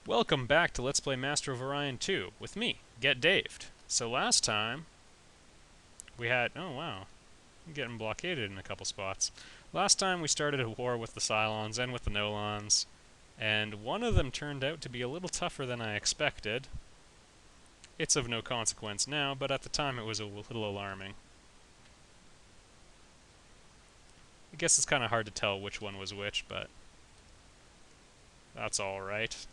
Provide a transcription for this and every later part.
Welcome back to Let's Play Master of Orion 2 with me, Get Daved. So last time we had... Oh wow, I'm getting blockaded in a couple spots. Last time we started a war with the Cylons and with the Nolans, and one of them turned out to be a little tougher than I expected. It's of no consequence now, but at the time it was a little alarming. I guess it's kind of hard to tell which one was which, but that's alright.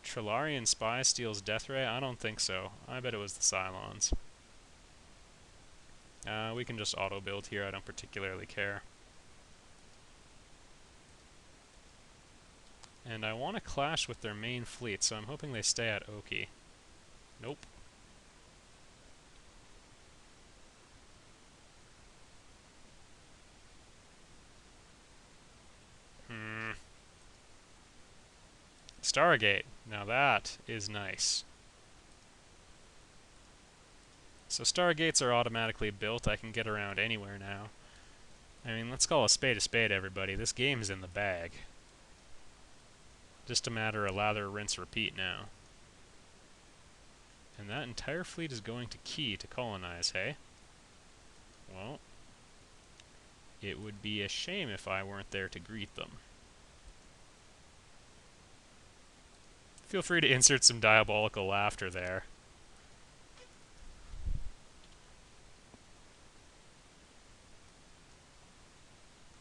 Trilarian spy steals death ray? I don't think so. I bet it was the Cylons. We can just auto build here, I don't particularly care. And I want to clash with their main fleet, so I'm hoping they stay at Oki. Nope. Stargate. Now that is nice. So Stargates are automatically built. I can get around anywhere now. I mean, let's call a spade, everybody. This game's in the bag. Just a matter of lather, rinse, repeat now. And that entire fleet is going to Key to colonize, hey? Well, it would be a shame if I weren't there to greet them. Feel free to insert some diabolical laughter there.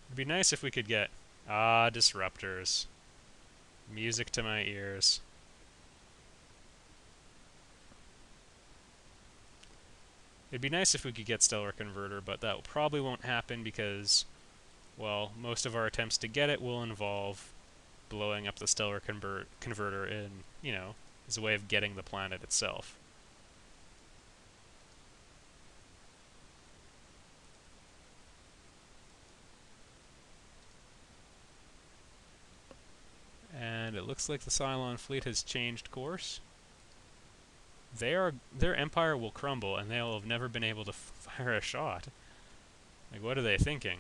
It'd be nice if we could get... Ah, disruptors. Music to my ears. It'd be nice if we could get Stellar Converter, but that probably won't happen because, well, most of our attempts to get it will involve blowing up the Stellar Converter in, you know, as a way of getting the planet itself. And it looks like the Cylon Fleet has changed course. Their empire will crumble, and they'll have never been able to fire a shot. Like, what are they thinking?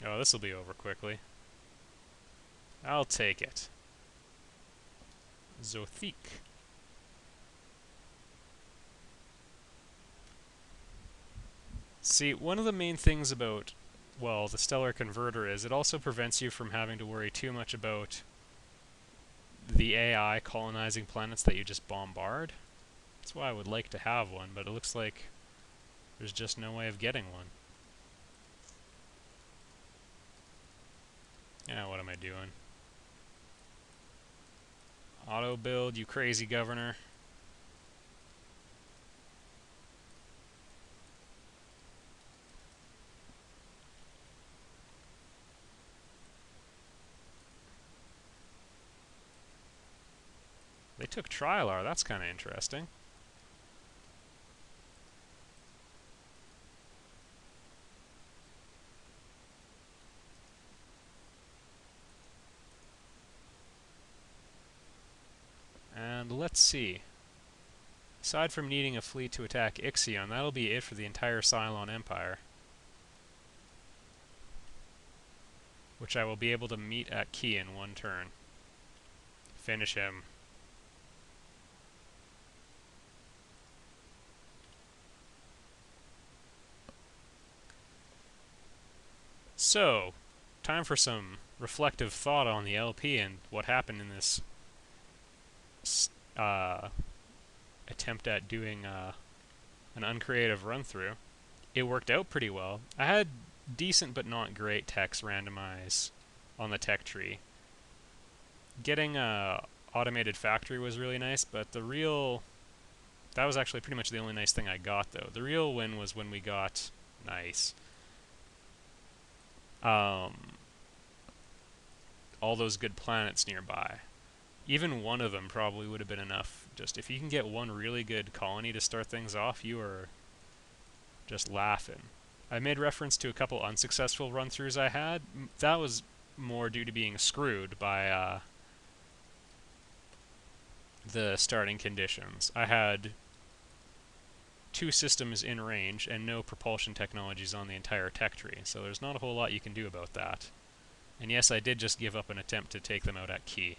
Oh, this will be over quickly. I'll take it. Zothique. See, one of the main things about, well, the Stellar Converter is it also prevents you from having to worry too much about the AI colonizing planets that you just bombard. That's why I would like to have one, but it looks like there's just no way of getting one. Yeah, what am I doing? Auto build, you crazy governor. They took Trilar, that's kind of interesting. And let's see. Aside from needing a fleet to attack Ixion, that'll be it for the entire Cylon Empire. Which I will be able to meet at Key in one turn. Finish him. So, time for some reflective thought on the LP and what happened in this attempt at doing an uncreative run-through. It worked out pretty well. I had decent but not great techs randomize on the tech tree. Getting a automated factory was really nice, but that was actually pretty much the only nice thing I got, though. The real win was when we got all those good planets nearby. Even one of them probably would have been enough. Just if you can get one really good colony to start things off, you are just laughing. I made reference to a couple unsuccessful run-throughs I had. That was more due to being screwed by the starting conditions. I had 2 systems in range and no propulsion technologies on the entire tech tree, so there's not a whole lot you can do about that. And yes, I did just give up an attempt to take them out at key.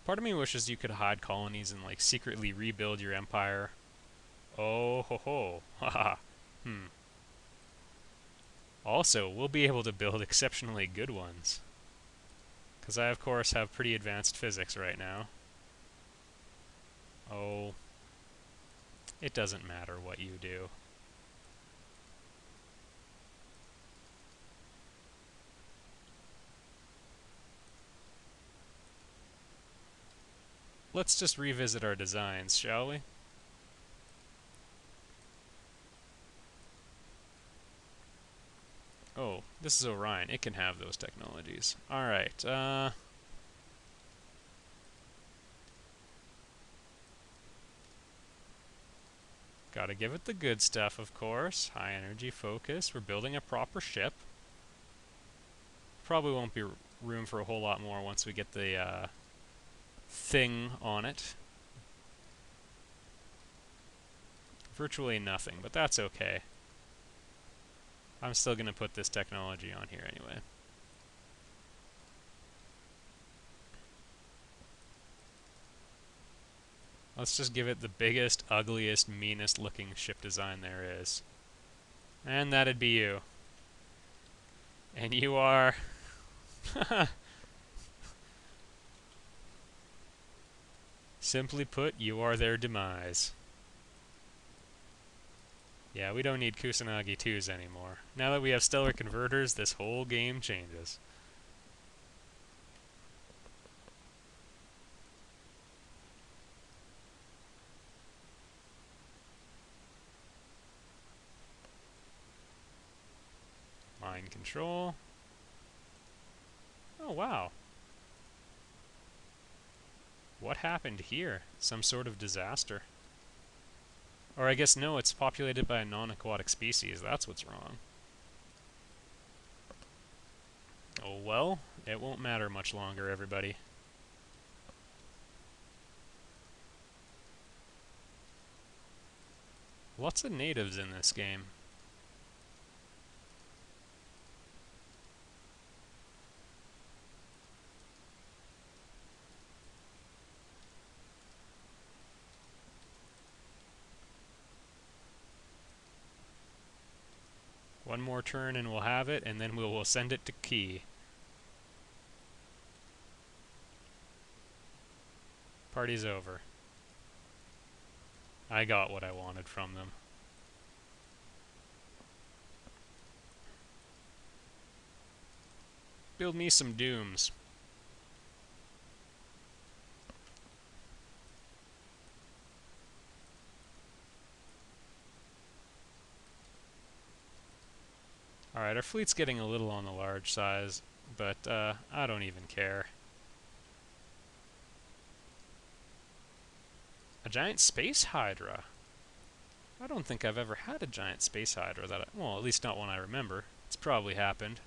Part of me wishes you could hide colonies and, like, secretly rebuild your empire. Oh ho ho, haha. Also, we'll be able to build exceptionally good ones. Because I, of course, have pretty advanced physics right now. Oh, it doesn't matter what you do. Let's just revisit our designs, shall we? Oh, this is Orion. It can have those technologies. Alright, gotta give it the good stuff, of course. High energy focus. We're building a proper ship. Probably won't be room for a whole lot more once we get the thing on it. Virtually nothing, but that's okay. I'm still going to put this technology on here anyway. Let's just give it the biggest, ugliest, meanest looking ship design there is. And that'd be you. And you are... Simply put, you are their demise. Yeah, we don't need Kusanagi 2s anymore. Now that we have stellar converters, this whole game changes. Mind control. Oh, wow. What happened here? Some sort of disaster. Or I guess no, it's populated by a non-aquatic species. That's what's wrong. Oh well, it won't matter much longer, everybody. Lots of natives in this game. One more turn and we'll have it, and then we'll send it to key. Party's over. I got what I wanted from them. Build me some dooms. Alright, our fleet's getting a little on the large size, but I don't even care. A giant space hydra? I don't think I've ever had a giant space hydra that well, at least not one I remember. It's probably happened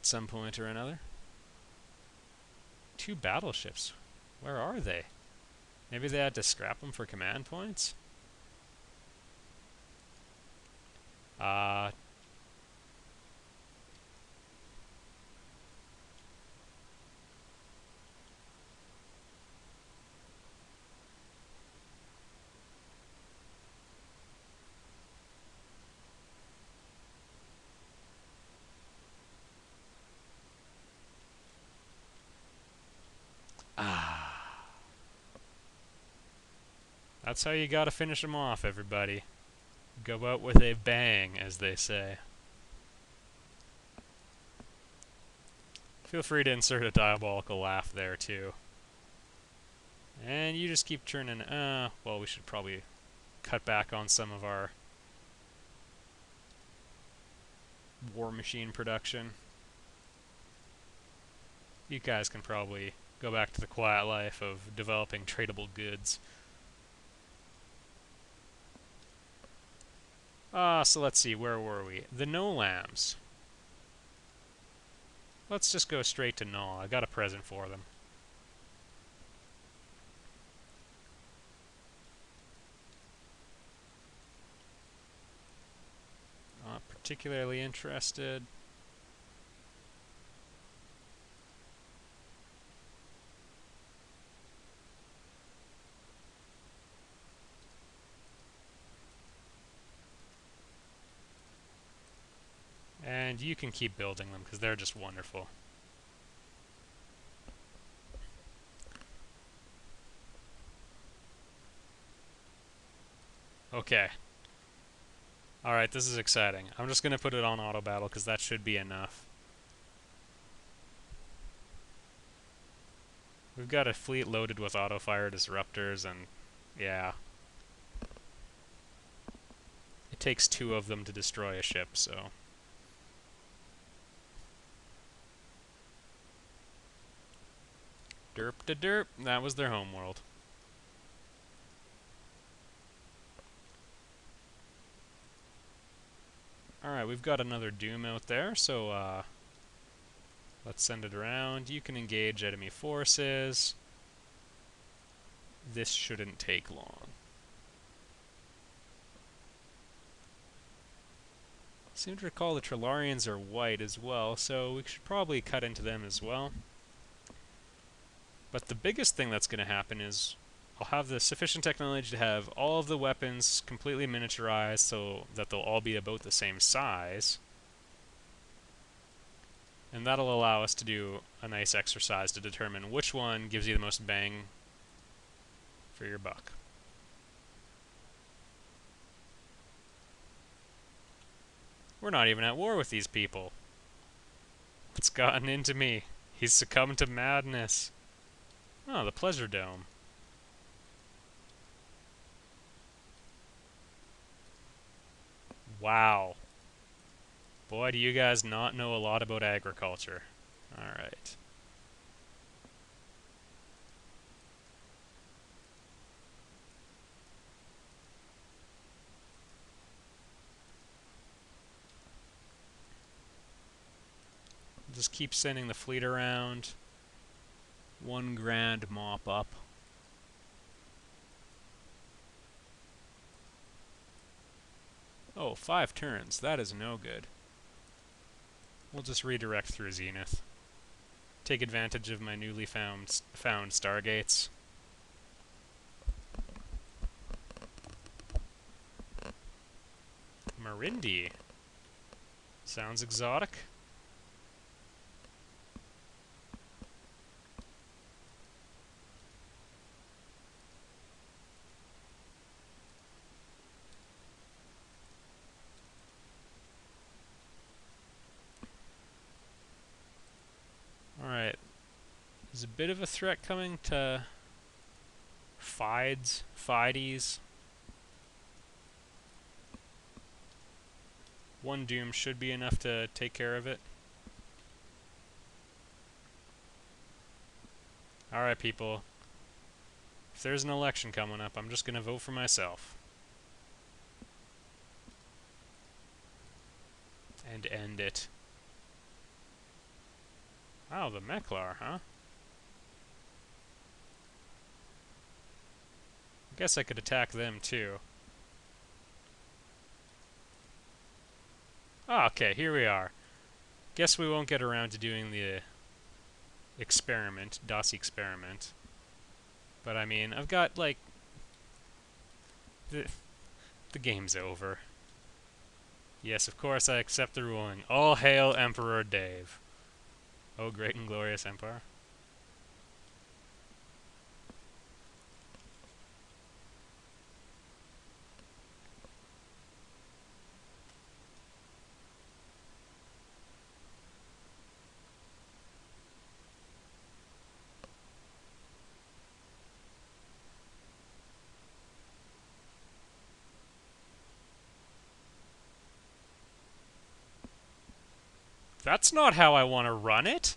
at some point or another. 2 battleships. Where are they? Maybe they had to scrap them for command points? That's how you gotta finish them off, everybody. Go out with a bang, as they say. Feel free to insert a diabolical laugh there, too. And you just keep turning... well, we should probably cut back on some of our war machine production. You guys can probably go back to the quiet life of developing tradable goods. So let's see, where were we? The No Lambs. Let's just go straight to Null. I got a present for them. Not particularly interested. And you can keep building them, because they're just wonderful. Okay. Alright, this is exciting. I'm just going to put it on auto battle, because that should be enough. We've got a fleet loaded with auto-fire disruptors, and yeah. It takes 2 of them to destroy a ship, so... Derp de derp, that was their homeworld. Alright, we've got another Doom out there, so let's send it around. You can engage enemy forces. This shouldn't take long. I seem to recall the Trilarians are white as well, so we should probably cut into them as well. But the biggest thing that's going to happen is I'll have the sufficient technology to have all of the weapons completely miniaturized so that they'll all be about the same size. And that'll allow us to do a nice exercise to determine which one gives you the most bang for your buck. We're not even at war with these people. What's gotten into me? He's succumbed to madness. Oh, the Pleasure Dome. Wow. Boy, do you guys not know a lot about agriculture. Alright. Just keep sending the fleet around. 1 grand mop up. Oh, 5 turns. That is no good. We'll just redirect through Zenith. Take advantage of my newly found stargates. Marindi. Sounds exotic. Alright. There's a bit of a threat coming to Fides. Fides. 1 Doom should be enough to take care of it. Alright, people. If there's an election coming up, I'm just gonna vote for myself. And end it. Oh, the Meklar, huh? I guess I could attack them too. Ah, okay, here we are. Guess we won't get around to doing the experiment, DOS experiment. But I mean, I've got, like... The game's over. Yes, of course I accept the ruling. All hail Emperor Dave. Oh, great and glorious Empire. That's not how I want to run it.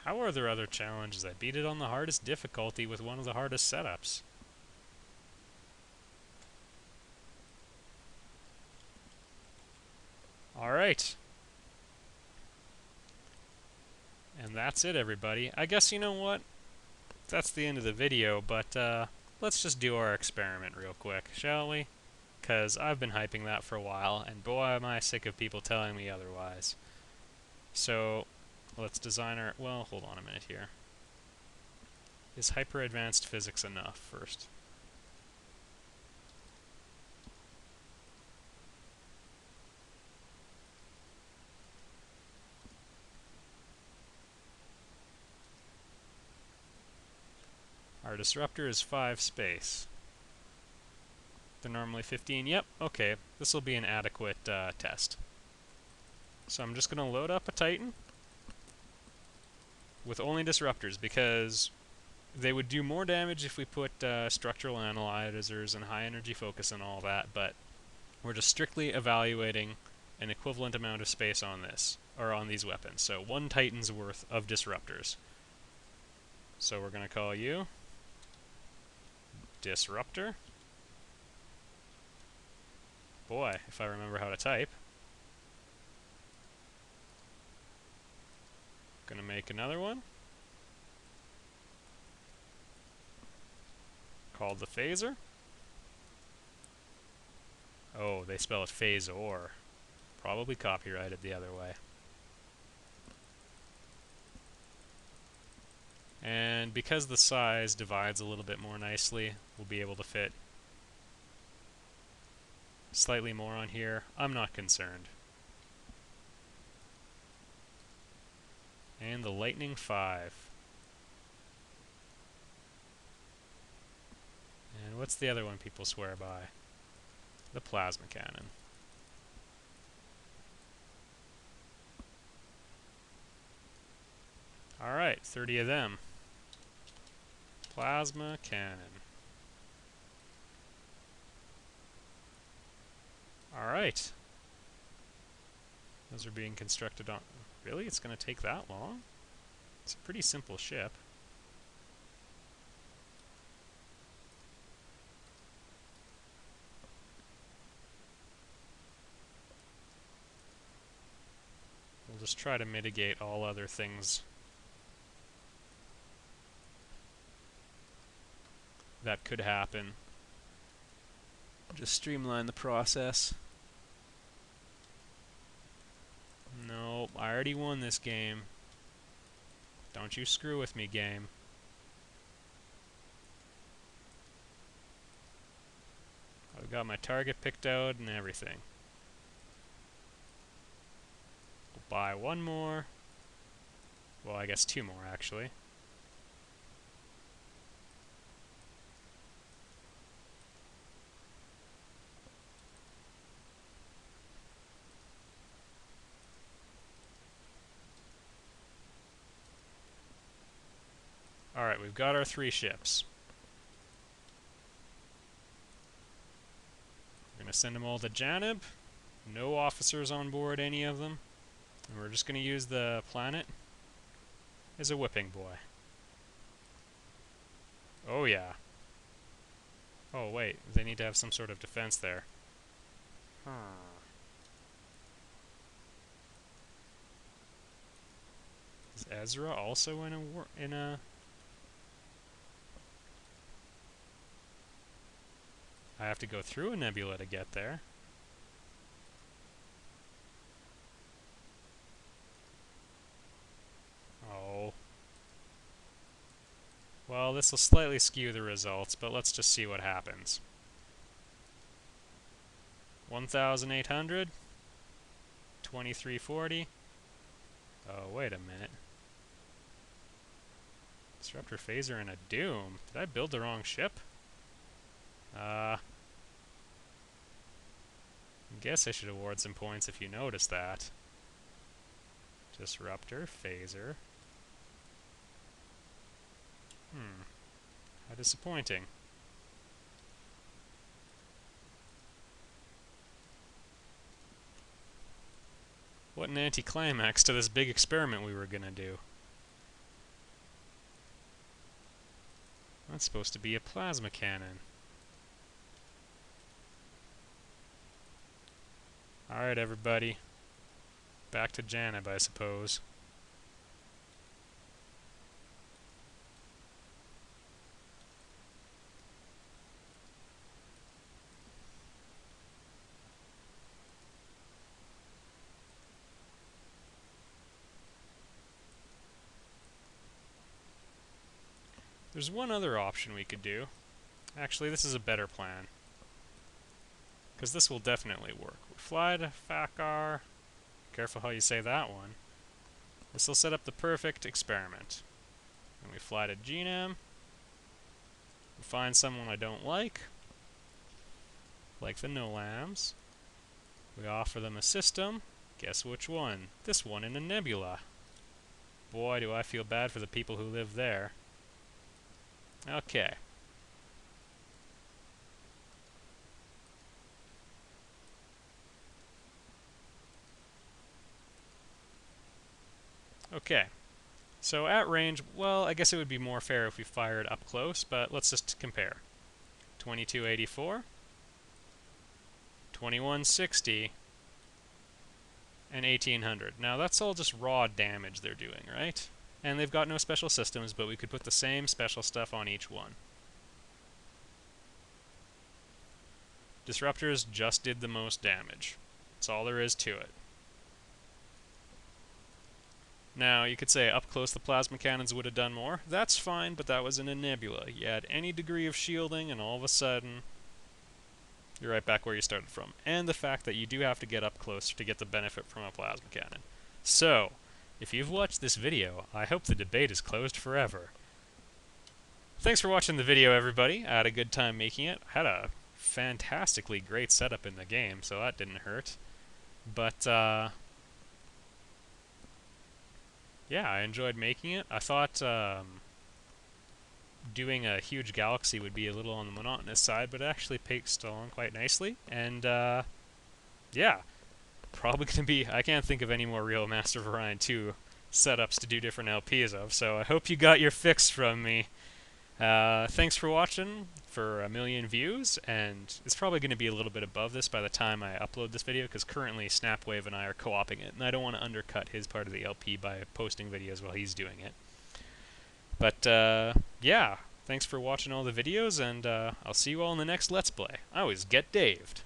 How are there other challenges? I beat it on the hardest difficulty with one of the hardest setups. Alright. And that's it, everybody. I guess, you know what? That's the end of the video, but let's just do our experiment real quick, shall we? Because I've been hyping that for a while, and boy am I sick of people telling me otherwise. So, let's design our... well, hold on a minute here. Is hyper-advanced physics enough first? Our disruptor is 5 space. They're normally 15. Yep, okay. This will be an adequate test. So I'm just going to load up a Titan with only disruptors, because they would do more damage if we put structural analyzers and high energy focus and all that, but we're just strictly evaluating an equivalent amount of space on this, or on these weapons. So 1 Titan's worth of disruptors. So we're going to call you Disruptor. Boy, if I remember how to type. Gonna make another one called the Phaser. Oh, they spell it Phasor. Probably copyrighted the other way. And because the size divides a little bit more nicely, we'll be able to fit slightly more on here. I'm not concerned. And the Lightning 5. And what's the other one people swear by? The Plasma Cannon. Alright, 30 of them. Plasma Cannon. Alright. Those are being constructed on... Really? It's going to take that long? It's a pretty simple ship. We'll just try to mitigate all other things that could happen. Just streamline the process. Nope, I already won this game. Don't you screw with me, game. I've got my target picked out and everything. We'll buy one more. Well, I guess 2 more, actually. Alright, we've got our 3 ships. We're going to send them all to Janib. No officers on board any of them. And we're just going to use the planet as a whipping boy. Oh yeah. Oh wait, they need to have some sort of defense there. Is Ezra also in a war I have to go through a nebula to get there. Oh. Well, this will slightly skew the results, but let's just see what happens. 1,800. 2340. Oh, wait a minute. Disruptor Phaser and a Doom. Did I build the wrong ship? I guess I should award some points if you notice that. Disruptor, Phaser. How disappointing. What an anticlimax to this big experiment we were gonna do. That's supposed to be a plasma cannon. Alright, everybody. Back to Janib, I suppose. There's one other option we could do. Actually, this is a better plan. Because this will definitely work. We fly to Fakar. Careful how you say that one. This will set up the perfect experiment. And we fly to Genam. We find someone I don't like the Nolams. We offer them a system. Guess which one? This one in a nebula. Boy, do I feel bad for the people who live there. Okay. Okay. So at range, well, I guess it would be more fair if we fired up close, but let's just compare. 2284, 2160, and 1800. Now that's all just raw damage they're doing, right? And they've got no special systems, but we could put the same special stuff on each one. Disruptors just did the most damage. That's all there is to it. Now, you could say up close the plasma cannons would have done more. That's fine, but that was in a nebula. You add any degree of shielding, and all of a sudden, you're right back where you started from. And the fact that you do have to get up close to get the benefit from a plasma cannon. So, if you've watched this video, I hope the debate is closed forever. Thanks for watching the video, everybody. I had a good time making it. I had a fantastically great setup in the game, so that didn't hurt. But, yeah, I enjoyed making it. I thought doing a huge galaxy would be a little on the monotonous side, but it actually paced along quite nicely. And, yeah, probably going to be... I can't think of any more real Master of Orion 2 setups to do different LPs of, so I hope you got your fix from me. Thanks for watching for 1 million views, and it's probably going to be a little bit above this by the time I upload this video, because currently Snapwave and I are co-oping it, and I don't want to undercut his part of the LP by posting videos while he's doing it. But, yeah, thanks for watching all the videos, and I'll see you all in the next Let's Play. I always get daved.